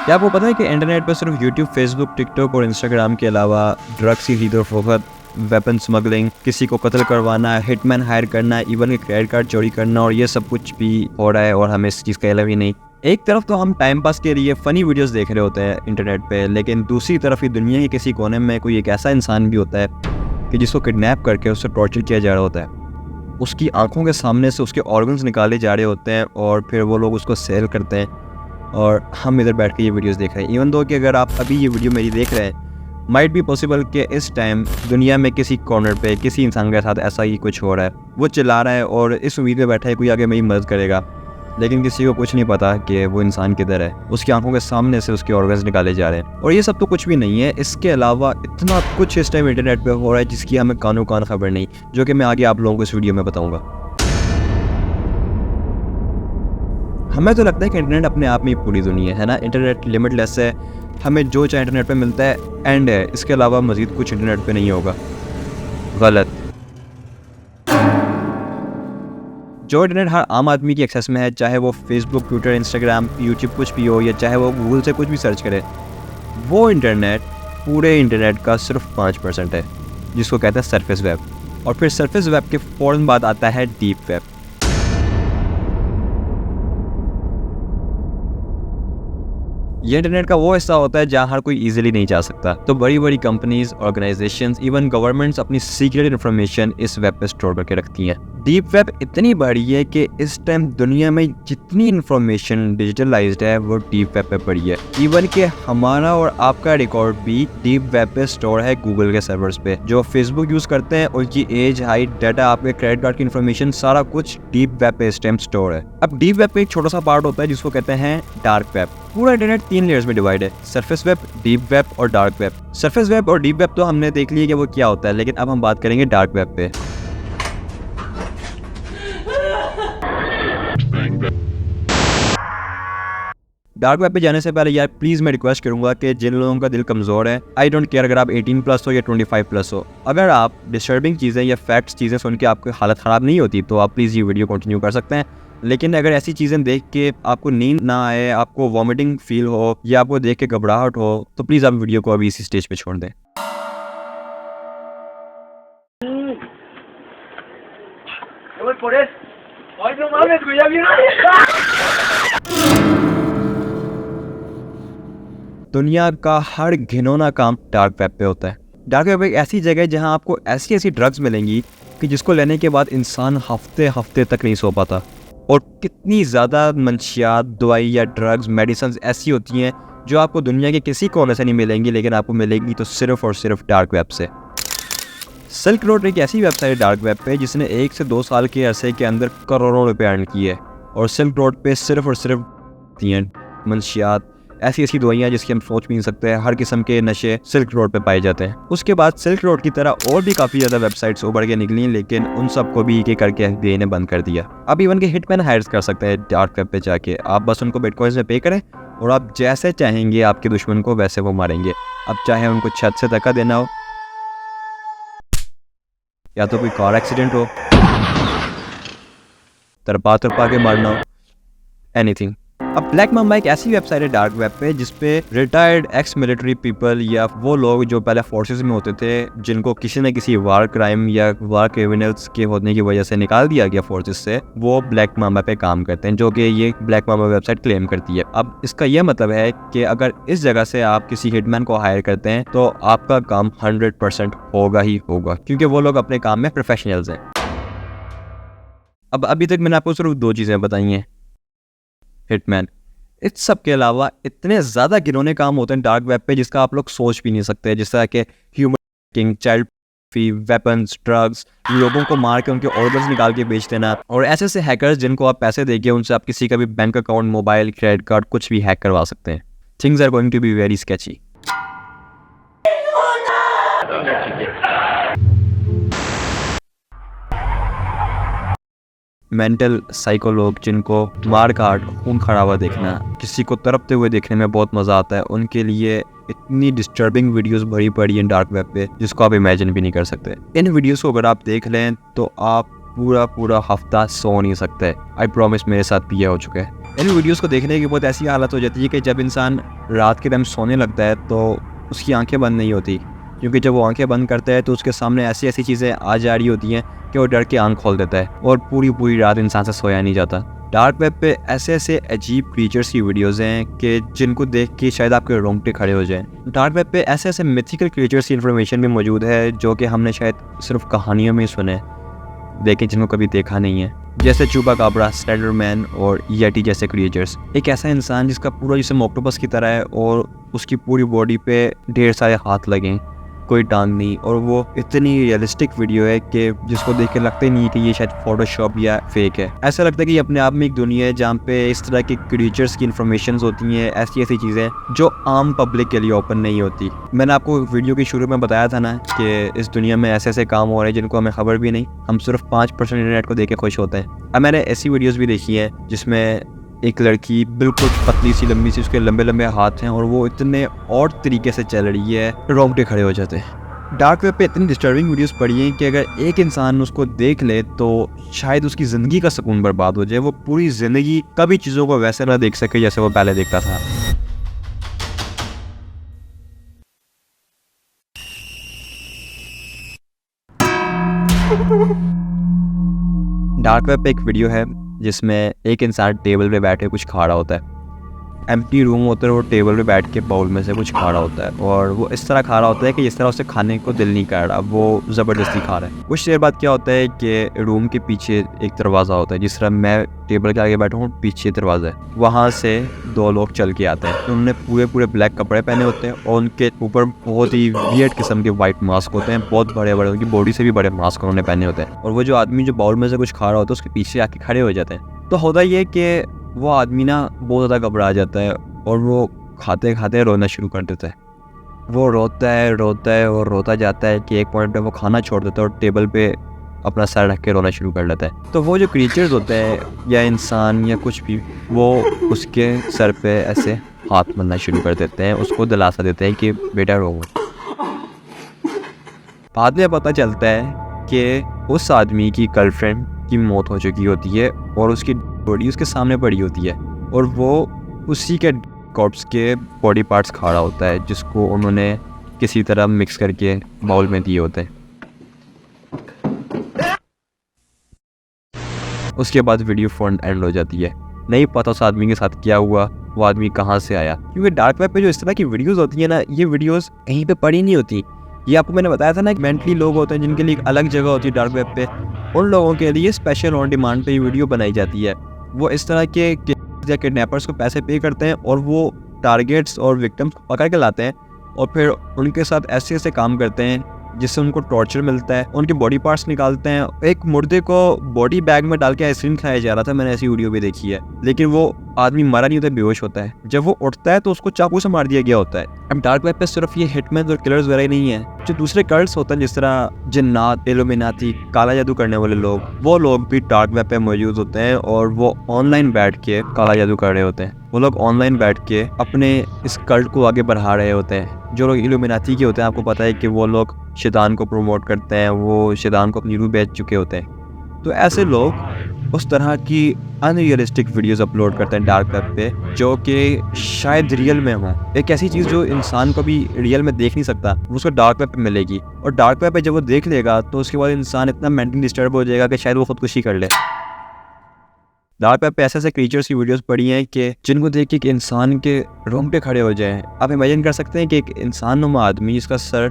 क्या आपको पता है कि इंटरनेट पर सिर्फ यूट्यूब, फेसबुक, टिकटॉक और इंस्टाग्राम के अलावा ड्रग्स की खरीद और फरोख्त, वेपन स्मगलिंग, किसी को कत्ल करवाना, हिटमैन हायर करना, इवन के क्रेडिट कार्ड चोरी करना और ये सब कुछ भी हो रहा है और हमें इस चीज़ का इल्म ही नहीं। एक तरफ तो हम टाइम पास के लिए फ़नी वीडियोस देख रहे होते हैं इंटरनेट पे, लेकिन दूसरी तरफ ही दुनिया के किसी कोने में कोई एक ऐसा इंसान भी होता है कि जिसको किडनैप करके उससे टॉर्चर किया जा रहा होता है। उसकी आंखों के सामने से उसके ऑर्गन्स निकाले जा रहे होते हैं और फिर वो लोग उसको सेल करते हैं और हम इधर बैठ के ये वीडियोस देख रहे हैं। इवन दो कि अगर आप अभी ये वीडियो मेरी देख रहे हैं, माइट बी पॉसिबल कि इस टाइम दुनिया में किसी कॉर्नर पे किसी इंसान के साथ ऐसा ही कुछ हो रहा है। वो चिल्ला रहा है और इस उम्मीद में बैठा है कोई आगे मेरी मदद करेगा, लेकिन किसी को कुछ नहीं पता कि वो इंसान किधर है। उसकी आंखों के सामने से उसके ऑर्गन्स निकाले जा रहे हैं और ये सब तो कुछ भी नहीं है। इसके अलावा इतना कुछ इस टाइम इंटरनेट पे हो रहा है जिसकी हमें कानो कान खबर नहीं, जो कि मैं आगे आप लोगों को इस वीडियो में बताऊंगा। हमें तो लगता है कि इंटरनेट अपने आप में ही पूरी दुनिया है ना। इंटरनेट लिमिटलेस है, हमें जो चाहे इंटरनेट पे मिलता है, एंड है। इसके अलावा मज़ीद कुछ इंटरनेट पे नहीं होगा। गलत। जो इंटरनेट हर आम आदमी की एक्सेस में है, चाहे वो फेसबुक, ट्विटर, इंस्टाग्राम, यूट्यूब कुछ भी हो, या चाहे वो गूगल से कुछ भी सर्च करे, वो इंटरनेट पूरे इंटरनेट का सिर्फ 5% है, जिसको कहते हैं सरफेस वेब। और फिर सरफेस वेब के फ़ौरन बाद आता है डीप वेब। ये इंटरनेट का वो हिस्सा होता है जहाँ हर कोई इजीली नहीं जा सकता। तो बड़ी बड़ी कंपनीज, ऑर्गेनाइजेशंस, इवन गवर्नमेंट्स अपनी सीक्रेट इन्फॉर्मेशन इस वेब पे स्टोर करके रखती हैं। डीप वेब इतनी बड़ी है कि इस टाइम दुनिया में जितनी इन्फॉर्मेशन डिजिटलाइज्ड है वो डीप वेब पे पड़ी है। इवन कि हमारा और आपका रिकॉर्ड भी डीप वेब पे स्टोर है गूगल के सर्वर्स पे। जो फेसबुक यूज करते हैं उनकी एज, हाइट, डाटा, आपके क्रेडिट कार्ड की इन्फॉर्मेशन, सारा कुछ डीप वेब पे इस टाइम स्टोर है। अब डीप वेब का एक छोटा सा पार्ट होता है जिसको कहते हैं डार्क वेब। पूरा इंटरनेट 3 लेयर्स में डिवाइड है: सरफेस वेब, डीप वेब और डार्क वेब। सरफेस वेब और डीप वेब तो हमने देख लिया कि वो क्या होता है, लेकिन अब हम बात करेंगे डार्क वेब पे। डार्क वेब पे जाने से पहले यार प्लीज़ मैं रिक्वेस्ट करूंगा कि जिन लोगों का दिल कमज़ोर है, आई डोंट केयर अगर आप 18+ हो या 25+ हो, अगर आप डिस्टर्बिंग चीज़ें या फैक्ट्स चीज़ें सुन के आपकी हालत ख़राब नहीं होती तो आप प्लीज़ ये वीडियो कंटिन्यू कर सकते हैं। लेकिन अगर ऐसी चीज़ें देख के आपको नींद ना आए, आपको वॉमिटिंग फील हो या आपको देख के घबराहट हो, तो प्लीज़ आप वीडियो को अभी इसी स्टेज पे छोड़ दें। दुनिया का हर घिनौना काम डार्क वेब पे होता है। डार्क वेब एक ऐसी जगह है जहां आपको ऐसी ऐसी ड्रग्स मिलेंगी कि जिसको लेने के बाद इंसान हफ्ते हफ्ते तक नहीं सो पाता। और कितनी ज़्यादा मंशियात, दवाई या ड्रग्स, मेडिसिन ऐसी होती हैं जो आपको दुनिया के किसी कोने से नहीं मिलेंगी, लेकिन आपको मिलेंगी तो सिर्फ और सिर्फ डार्क वेब से। सिल्क रोड एक ऐसी वेबसाइट है डार्क वेब पे जिसने 1 से 2 साल के अरसे के अंदर करोड़ों रुपए अर्न किए। और सिल्क रोड पे सिर्फ और सिर्फ मंशियात, ऐसी ऐसी दवाइयाँ जिसकी हम सोच भी नहीं सकते हैं, हर किस्म के नशे सिल्क रोड पे पाए जाते हैं। उसके बाद सिल्क रोड की तरह और भी काफ़ी ज़्यादा वेबसाइट्स उभर के निकली, लेकिन उन सबको भी एक एक करके FBI ने बंद कर दिया। अब इवन के हिटमैन हायर कर सकते हैं डार्क वेब पे जाके। आप बस उनको बिटकॉइंस में पे करें और आप जैसे चाहेंगे आपके दुश्मन को वैसे वो मारेंगे। अब चाहे उनको छत से धक्का देना हो, या तो कोई कार एक्सीडेंट हो, तरपा के मारना हो, एनीथिंग। अब ब्लैक मामा एक ऐसी वेबसाइट है डार्क वेब पे जिसपे रिटायर्ड एक्स मिलिट्री पीपल या वो लोग जो पहले फोर्सेस में होते थे, जिनको किसी न किसी वार क्राइम या वार क्रिमिनल्स के होने की वजह से निकाल दिया गया फोर्सेस से, वो ब्लैक मामा पे काम करते हैं, जो कि ये ब्लैक मामा वेबसाइट क्लेम करती है। अब इसका यह मतलब है कि अगर इस जगह से आप किसी हिटमैन को हायर करते हैं तो आपका काम 100% होगा ही होगा, क्योंकि वो लोग अपने काम में प्रोफेशनल्स हैं। अब अभी तक मैंने आपको सिर्फ 2 चीज़ें बताई हैं, हिटमैन। इस सब के अलावा इतने ज़्यादा घिनौने काम होते हैं डार्क वेब पे जिसका आप लोग सोच भी नहीं सकते, जैसा कि ह्यूमन ट्रैफिकिंग, चाइल्ड फी, वेपन्स, ड्रग्स, लोगों को मार के उनके ऑर्गन्स निकाल के बेच देना, और ऐसे ऐसे हैकर्स जिनको आप पैसे देके उनसे आप किसी का भी bank account, mobile, credit card कुछ भी हैक करवा सकते हैं। Things are going to be very sketchy. Mental psycho लोग जिनको मार काट, खून खराबा देखना, किसी को तड़पते हुए देखने में बहुत मज़ा आता है, उनके लिए इतनी डिस्टर्बिंग वीडियोस भरी पड़ी हैं डार्क वेब पे जिसको आप इमेजिन भी नहीं कर सकते। इन वीडियोस को अगर आप देख लें तो आप पूरा हफ्ता सो नहीं सकते। आई प्रॉमिस मेरे साथ भी ये हो चुका है। इन वीडियोस को देखने के बाद ऐसी हालत हो जाती है कि जब इंसान रात के टाइम सोने लगता है तो उसकी आंखें बंद नहीं होती, क्योंकि जब वो आंखें बंद करता है तो उसके सामने ऐसी ऐसी चीज़ें आ जा रही होती हैं कि वो डर के आंख खोल देता है और पूरी रात इंसान से सोया नहीं जाता। डार्क वेब पे ऐसे ऐसे अजीब क्रीचर्स की वीडियोस हैं कि जिनको देख के शायद आपके रोंगटे खड़े हो जाएं। डार्क वेब पे ऐसे ऐसे मिथिकल क्रीचर्स की इन्फॉर्मेशन भी मौजूद है जो कि हमने शायद सिर्फ कहानियों में ही सुने, लेकिन जिनको कभी देखा नहीं है, जैसे चुपाकाब्रा, स्लेंडरमैन और येटी जैसे क्रिएचर्स। एक ऐसा इंसान जिसका पूरा जिस्म ऑक्टोपस की तरह है और उसकी पूरी बॉडी पे ढेर सारे हाथ लगे, कोई टांग नहीं, और वो इतनी रियलिस्टिक वीडियो है कि जिसको देख के लगता ही नहीं कि ये शायद फोटोशॉप या फेक है। ऐसा लगता है कि ये अपने आप में एक दुनिया है जहाँ पे इस तरह की क्रिएचर्स की इन्फॉर्मेशन होती हैं, ऐसी ऐसी चीज़ें जो आम पब्लिक के लिए ओपन नहीं होती। मैंने आपको वीडियो के शुरू में बताया था ना कि इस दुनिया में ऐसे ऐसे काम हो रहे हैं जिनको हमें खबर भी नहीं, हम सिर्फ 5% इंटरनेट को देख के खुश होते हैं। अब मैंने ऐसी वीडियोज़ भी देखी हैं जिसमें एक लड़की बिल्कुल पतली सी लंबी सी, उसके लंबे लंबे हाथ हैं और वो इतने और तरीके से चल रही है, रोंगटे खड़े हो जाते हैं। डार्क वेब पे इतनी डिस्टर्बिंग वीडियोस पड़ी हैं कि अगर एक इंसान उसको देख ले तो शायद उसकी ज़िंदगी का सुकून बर्बाद हो जाए, वो पूरी ज़िंदगी कभी चीज़ों को वैसे ना देख सके जैसे वो पहले देखता था। डार्क वेब पे एक वीडियो है जिसमें एक इंसान टेबल पे बैठे कुछ खा रहा होता है। एम्प्टी रूम होता है, वो टेबल पे बैठ के बाउल में से कुछ खा रहा होता है और वो इस तरह खा रहा होता है कि इस तरह उसे खाने को दिल नहीं कर रहा, वो ज़बरदस्ती खा रहा है। कुछ देर बाद क्या होता है कि रूम के पीछे एक दरवाज़ा होता है, जिस तरह मैं टेबल के आगे बैठा हूँ पीछे दरवाज़ा है, वहाँ से 2 लोग चल के आते हैं। उन्होंने पूरे ब्लैक कपड़े पहने होते हैं और उनके ऊपर बहुत ही वियर्ड किस्म के वाइट मास्क होते हैं, बहुत बड़े बड़े, उनकी बॉडी से भी बड़े मास्क उन्होंने पहने होते हैं। और वो जो आदमी जो बाउल में से कुछ खा रहा होता है उसके पीछे आके खड़े हो जाते हैं। तो होता ये कि वो आदमी ना बहुत ज़्यादा घबरा जाता है और वो खाते खाते रोना शुरू कर देता है। वो रोता है और रोता जाता है कि एक पॉइंट पे वो खाना छोड़ देता है और टेबल पे अपना सर रख के रोना शुरू कर लेता है। तो वो जो क्रीचर्स होते हैं या इंसान या कुछ भी, वो उसके सर पे ऐसे हाथ मलना शुरू कर देते हैं, उसको दिलासा देते हैं कि बेटा रो। बाद में पता चलता है कि उस आदमी की गर्लफ्रेंड की मौत हो चुकी होती है और उसकी बॉडी उसके सामने पड़ी होती है और वो उसी के कॉर्प्स के बॉडी पार्ट्स खा रहा होता है, जिसको उन्होंने किसी तरह मिक्स करके बाउल में दिए होते हैं। उसके बाद वीडियो फौरन एंड हो जाती है। नहीं पता उस आदमी के साथ क्या हुआ, वो आदमी कहाँ से आया, क्योंकि डार्क वेब पे जो इस तरह की वीडियोस होती है ना, ये वीडियोस कहीं पे पड़ी नहीं होती। ये आपको मैंने बताया था ना कि मेंटली लोग होते हैं जिनके लिए एक अलग जगह होती है डार्क वेब पे, उन लोगों के लिए स्पेशल ऑन डिमांड पे ये वीडियो बनाई जाती है। वो इस तरह के या किडनैपर्स को पैसे पे करते हैं और वो टारगेट्स और विक्टिम्स को पकड़ के लाते हैं और फिर उनके साथ ऐसे ऐसे काम करते हैं जिससे उनको टॉर्चर मिलता है, उनके बॉडी पार्ट्स निकालते हैं। एक मुर्दे को बॉडी बैग में डाल के आइसक्रीम खाया जा रहा था, मैंने ऐसी वीडियो भी देखी है, लेकिन वो आदमी मरा नहीं होता, बेहोश होता है। जब वो उठता है तो उसको चाकू से मार दिया गया होता है। अब डार्क वेब पे सिर्फ ये हिटमैन और किलर्स वगैरह नहीं है, जो दूसरे कल्ट्स होते हैं जिस तरह जिन्नात, इल्यूमिनाती, काला जादू करने वाले लोग, वो लोग भी डार्क वेब पे मौजूद होते हैं और वो ऑनलाइन बैठ के काला जादू कर रहे होते हैं। वो लोग ऑनलाइन बैठ के अपने इस कल्ट को आगे बढ़ा रहे होते हैं। जो लोग इल्यूमिनाती के होते हैं, आपको पता है कि वो लोग शैतान को प्रमोट करते हैं, वो शैतान को अपनी रूह बेच चुके होते हैं। तो ऐसे लोग उस तरह की अनरियलिस्टिक वीडियोस अपलोड करते हैं डार्क वेब पे, जो कि शायद रियल में हो। एक ऐसी चीज़ जो इंसान को भी रियल में देख नहीं सकता, वो उसको डार्क वेब पे मिलेगी, और डार्क वेब पे जब वो देख लेगा तो उसके बाद इंसान इतना मेंटली डिस्टर्ब हो जाएगा कि शायद वो खुदकुशी कर ले। डार्क वेब पे ऐसे ऐसे क्रीचर्स की वीडियोस पड़ी हैं कि जिनको देख के एक इंसान के रोंगटे खड़े हो जाएं। आप इमेजिन कर सकते हैं कि एक इंसान नुमा आदमी जिसका सर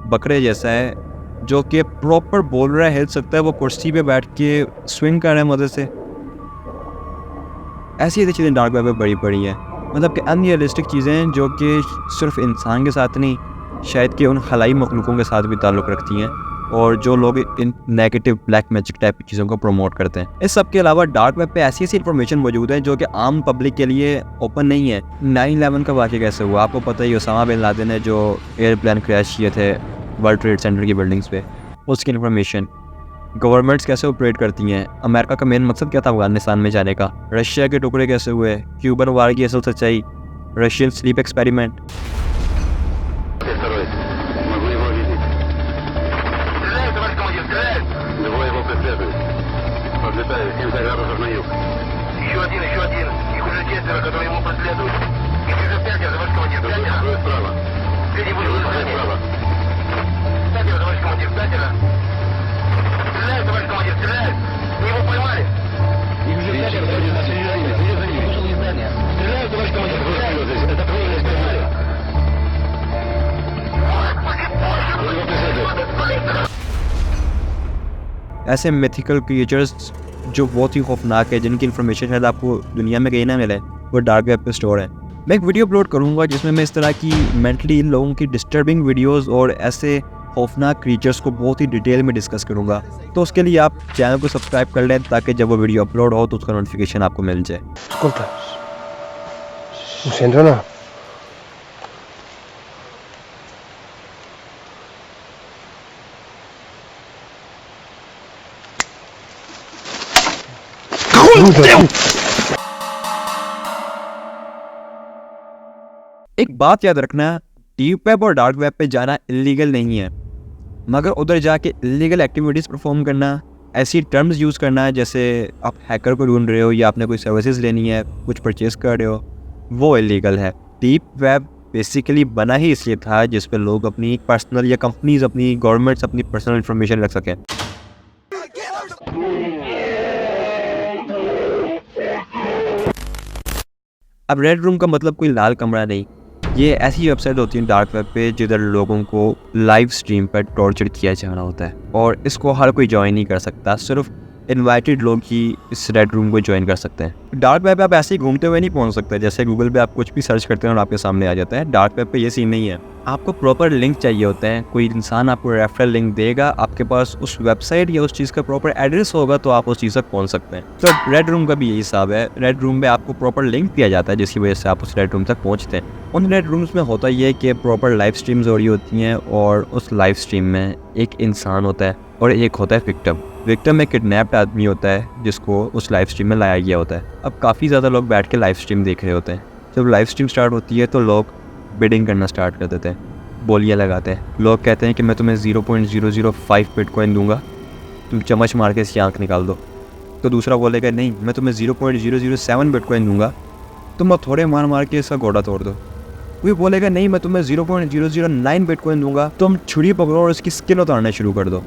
बकरे जैसा है, जो कि प्रॉपर बोल रहा है, हिल सकता है, वो कुर्सी पे बैठ के स्विंग कर रहा है मज़े से। ऐसी ऐसी चीज़ें डार्क वेब पे बड़ी पड़ी हैं, मतलब कि अनरियलिस्टिक चीज़ें जो कि सिर्फ इंसान के साथ नहीं, शायद कि उन खलाई मखलूकों के साथ भी ताल्लुक़ रखती हैं, और जो लोग इन नेगेटिव ब्लैक मैजिक टाइप की चीज़ों को प्रमोट करते हैं। इस सब के अलावा डार्क वेब पे ऐसी ऐसी इन्फॉर्मेशन मौजूद है जो कि आम पब्लिक के लिए ओपन नहीं है। 9/11 का वाक़या कैसे हुआ, आपको पता ही, उसामा बिन लादेन ने जो एयरप्लेन क्रैश किए थे वर्ल्ड ट्रेड सेंटर की बिल्डिंग्स पे, उसकी इन्फॉर्मेशन, गवर्नमेंट्स कैसे ऑपरेट करती हैं, अमेरिका का मेन मकसद क्या था अफगानिस्तान में जाने का, रशिया के टुकड़े कैसे हुए, क्यूबन वार की असल सच्चाई, रशियन स्लीप एक्सपेरिमेंट। Его его преследуют. ऐसे मिथिकल क्रिएचर्स जो बहुत ही खौफनाक है, जिनकी इन्फॉर्मेशन शायद आपको दुनिया में कहीं ना मिले, वो डार्क वेब पे स्टोर है। मैं एक वीडियो अपलोड करूँगा जिसमें मैं इस तरह की मेंटली इन लोगों की डिस्टर्बिंग वीडियोस और ऐसे खौफनाक क्रिएचर्स को बहुत ही डिटेल में डिस्कस करूँगा। तो उसके लिए आप चैनल को सब्सक्राइब कर लें ताकि जब वो वीडियो अपलोड हो तो उसका नोटिफिकेशन आपको मिल जाए। Escolta, ho sento o no? एक बात याद रखना, डीप वेब और डार्क वेब पे जाना इलीगल नहीं है, मगर उधर जाके इलीगल एक्टिविटीज़ परफॉर्म करना, ऐसी टर्म्स यूज़ करना है जैसे आप हैकर को ढूंढ रहे हो या आपने कोई सर्विसेज लेनी है, कुछ परचेज कर रहे हो, वो इलीगल है। डीप वेब बेसिकली बना ही इसलिए था जिस पे लोग अपनी पर्सनल या कंपनीज, अपनी गवर्नमेंट्स अपनी पर्सनल इंफॉर्मेशन रख सकें। अब रेड रूम का मतलब कोई लाल कमरा नहीं, ये ऐसी वेबसाइट होती है डार्क वेब पे जिधर लोगों को लाइव स्ट्रीम पर टॉर्चर किया जा रहा होता है और इसको हर कोई ज्वाइन नहीं कर सकता, सिर्फ इनवाइटेड लोग ही इस रेड रूम को ज्वाइन कर सकते हैं। डार्क वेब पे आप ऐसे ही घूमते हुए नहीं पहुंच सकते, जैसे गूगल पे आप कुछ भी सर्च करते हैं और आपके सामने आ जाता है। डार्क वेब पे ये सीन नहीं है, आपको प्रॉपर लिंक चाहिए होते हैं, कोई इंसान आपको रेफरल लिंक देगा, आपके पास उस वेबसाइट या उस चीज़ का प्रॉपर एड्रेस होगा तो आप उस चीज़ तक पहुंच सकते हैं। तो रेड रूम का भी यही हिसाब है, रेड रूम में आपको प्रॉपर लिंक दिया जाता है जिसकी वजह से आप उस रेड रूम तक पहुँचते हैं। उन रेड रूम्स में होता ये है कि प्रॉपर लाइव स्ट्रीम्स हो रही होती हैं और उस लाइव स्ट्रीम में एक इंसान होता है और एक होता है विक्टिम। विक्टिम एक किडनैप्ड आदमी होता है जिसको उस लाइव स्ट्रीम में लाया गया होता है। अब काफ़ी ज़्यादा लोग बैठ के लाइव स्ट्रीम देख रहे होते हैं। जब लाइव स्ट्रीम स्टार्ट होती है तो लोग बिडिंग करना स्टार्ट कर देते हैं, बोलियाँ लगाते हैं। लोग कहते हैं कि मैं तुम्हें 0.005 बिटकॉइन दूंगा, तुम चम्मच मार के इसकी आँख निकाल दो। तो दूसरा बोलेगा नहीं, मैं तुम्हें 0.007 बिटकॉइन दूंगा, तुम थोड़े मार मार के इसका गोड़ा तोड़ दो। कोई बोलेगा नहीं, मैं तुम्हें 0.009 बिटकॉइन दूंगा, तुम छुरी पकड़ो और इसकी स्किन उतारना शुरू कर दो।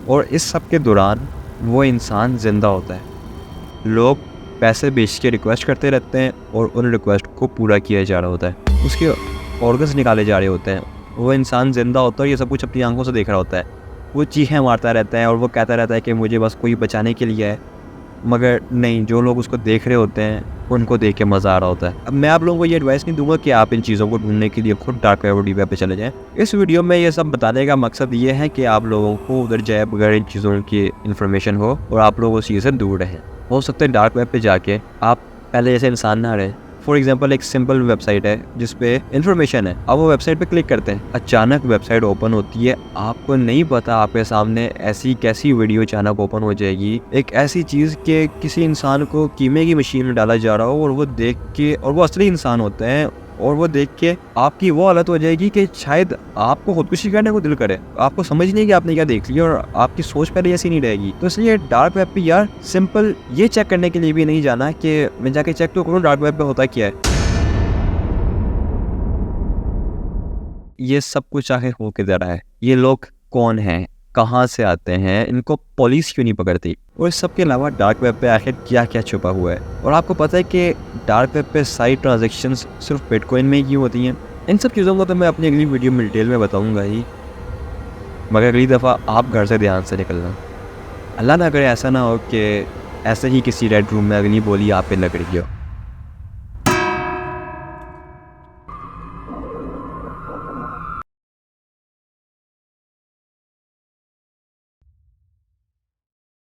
और इस सब के दौरान वो इंसान ज़िंदा होता है। लोग पैसे बेच के रिक्वेस्ट करते रहते हैं और उन रिक्वेस्ट को पूरा किया जा रहा होता है, उसके ऑर्गन्स निकाले जा रहे होते हैं। वो इंसान ज़िंदा होता है और ये सब कुछ अपनी आंखों से देख रहा होता है। वो चीखें मारता रहता है और वो कहता रहता है कि मुझे बस कोई बचाने के लिए है, मगर नहीं, जो लोग उसको देख रहे होते हैं उनको देख के मज़ा आ रहा होता है। अब मैं आप लोगों को ये एडवाइस नहीं दूंगा कि आप इन चीज़ों को ढूंढने के लिए खुद डार्क वेब और डीप वेब पे चले जाएं। इस वीडियो में ये सब बताने का मकसद ये है कि आप लोगों को उधर जाए बगैर इन चीज़ों की इन्फॉर्मेशन हो और आप लोग उस चीज़ से दूर रहें। हो सकता है डार्क वेब पे जाके आप पहले जैसे इंसान ना रहें। फॉर एग्जाम्पल एक सिंपल वेबसाइट है जिस पे इन्फॉर्मेशन है, आप वो वेबसाइट पे क्लिक करते हैं, अचानक वेबसाइट ओपन होती है, आपको नहीं पता आपके सामने ऐसी कैसी वीडियो अचानक ओपन हो जाएगी, एक ऐसी चीज़ के किसी इंसान को कीमे की मशीन में डाला जा रहा हो और वो देख के, और वो असली इंसान होते हैं, और वो देख के आपकी वो हालत हो जाएगी कि शायद आपको खुदकुशी करने को दिल करे, आपको समझ नहीं कि आपने क्या देख लिया और आपकी सोच पहले ऐसी नहीं रहेगी। तो इसलिए डार्क वेब पे यार सिंपल ये चेक करने के लिए भी नहीं जाना कि मैं जाके चेक तो करूँ डार्क वेब पे होता क्या है। ये सब कुछ आखिर हो के रहा है, ये लोग कौन हैं, कहाँ से आते हैं, इनको पुलिस क्यों नहीं पकड़ती, और इस सब के अलावा डार्क वेब पे आखिर क्या क्या छुपा हुआ है। और आपको पता है कि डार्क वेब पे सारी ट्रांजैक्शंस सिर्फ बिटकॉइन में ही क्यों होती हैं। इन सब चीज़ों को तो मैं अपनी अगली वीडियो में डिटेल में बताऊंगा ही, मगर अगली दफ़ा आप घर से ध्यान से निकलना। अल्लाह ना करे ऐसा ना हो कि ऐसे ही किसी रेड रूम में अगली बोली आप पे लग रही हो।